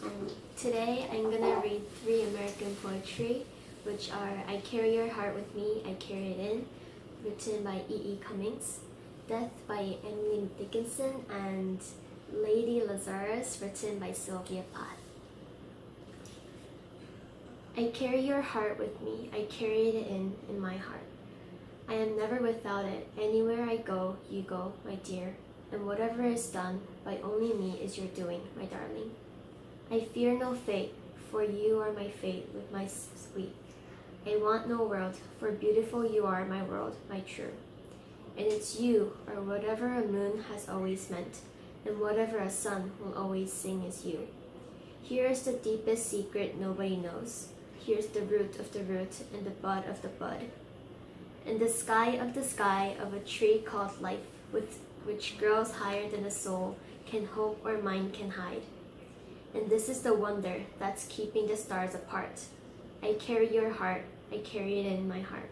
and today I'm gonna read 3 American poetry, which are I Carry Your Heart With Me, I Carry It In, written by E. Cummings, Death by Emily Dickinson, and Lady Lazarus, written by Sylvia Plath. I carry your heart with me, I carry it in my heart. I am never without it, anywhere I go, you go, my dear, and whatever is done by only me is your doing, my darling. I fear no fate, for you are my fate with my sweet. I want no world, for beautiful you are my world, my true. And it's you, or whatever a moon has always meant, and whatever a sun will always sing is you. Here is the deepest secret nobody knows. Here's the root of the root and the bud of the bud. In the sky of a tree called life, with which grows higher than a soul can hope or mind can hide. And this is the wonder that's keeping the stars apart. I carry your heart, I carry it in my heart.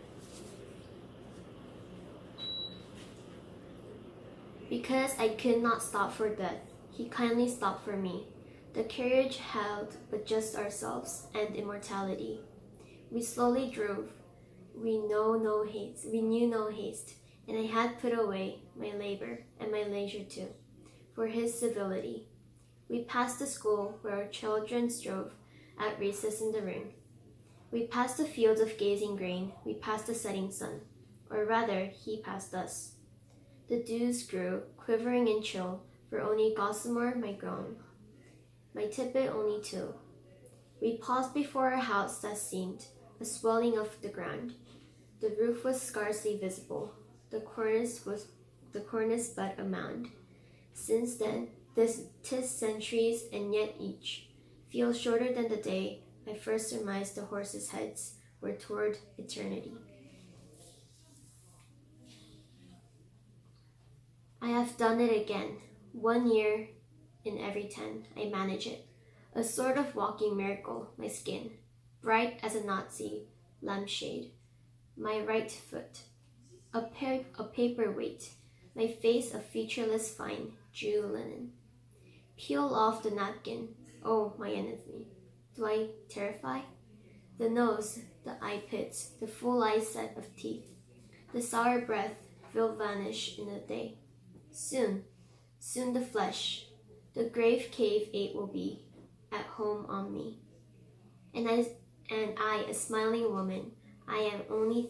Because I could not stop for death, he kindly stopped for me. The carriage held but just ourselves and immortality. We slowly drove. We knew no haste, and I had put away my labor and my leisure too, for his civility. We passed the school where our children strove at recess in the ring. We passed the fields of gazing grain, we passed the setting sun, or rather, he passed us. The dews grew, quivering and chill, for only gossamer might groan, my tippet only too. We paused before a house that seemed a swelling of the ground. The roof was scarcely visible, the cornice but a mound. Since then, 'tis centuries, and yet each feels shorter than the day I first surmised the horses' heads were toward eternity. I have done it again. 1 year in every 10, I manage it. A sort of walking miracle, my skin, bright as a Nazi lampshade. My right foot, a paperweight, my face a featureless fine Jew linen. Peel off the napkin, oh my enemy. Do I terrify? The nose, the eye pits, the full eye set of teeth, the sour breath will vanish in a day. Soon the flesh, the grave cave 8 will be at home on me. And I, a smiling woman, I am only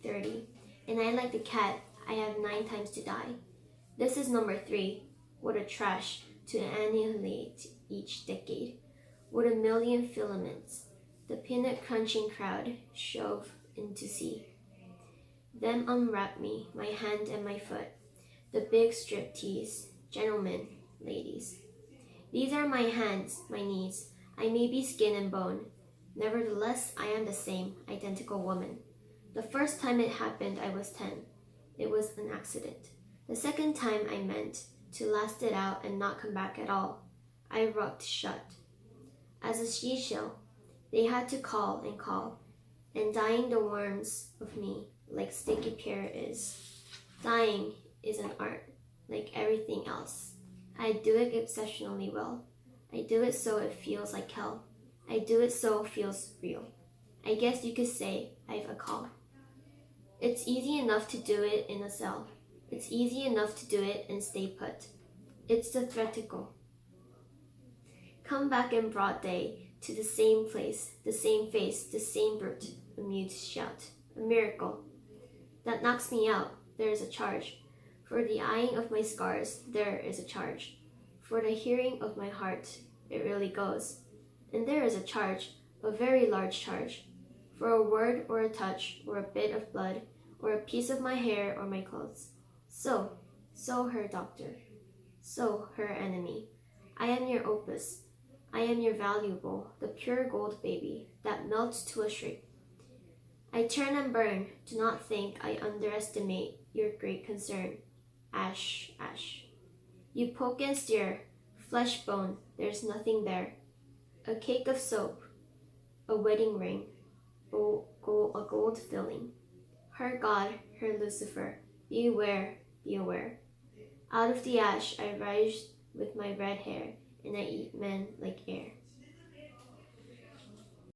30, and I like the cat, I have 9 times to die. This is number 3, what a trash to annihilate each decade. What a million filaments, the peanut crunching crowd shove in to see. Then unwrap me, my hand and my foot, the big strip tease, gentlemen, ladies. These are my hands, my knees, I may be skin and bone. Nevertheless, I am the same, identical woman. The first time it happened, I was 10. It was an accident. The second time I meant to last it out and not come back at all. I rubbed shut. As a seashell, they had to call, and dying the worms of me, like sticky pear is. Dying is an art, like everything else. I do it exceptionally well. I do it so it feels like hell. I do it so it feels real. I guess you could say I've a call. It's easy enough to do it in a cell. It's easy enough to do it and stay put. It's the theatrical. Come back in broad day to the same place, the same face, the same brute, a mute shout. A miracle. That knocks me out, there is a charge. For the eyeing of my scars, there is a charge. For the hearing of my heart, it really goes. And there is a charge, a very large charge. For a word or a touch, or a bit of blood, or a piece of my hair or my clothes. So her doctor. So her enemy. I am your opus. I am your valuable, the pure gold baby that melts to a shriek. I turn and burn. Do not think I underestimate your great concern. Ash, ash. You poke and steer, flesh bone, there's nothing there. A cake of soap, a wedding ring, a gold filling. Her God, her Lucifer, beware, be aware. Out of the ash I rise with my red hair, and I eat men like air.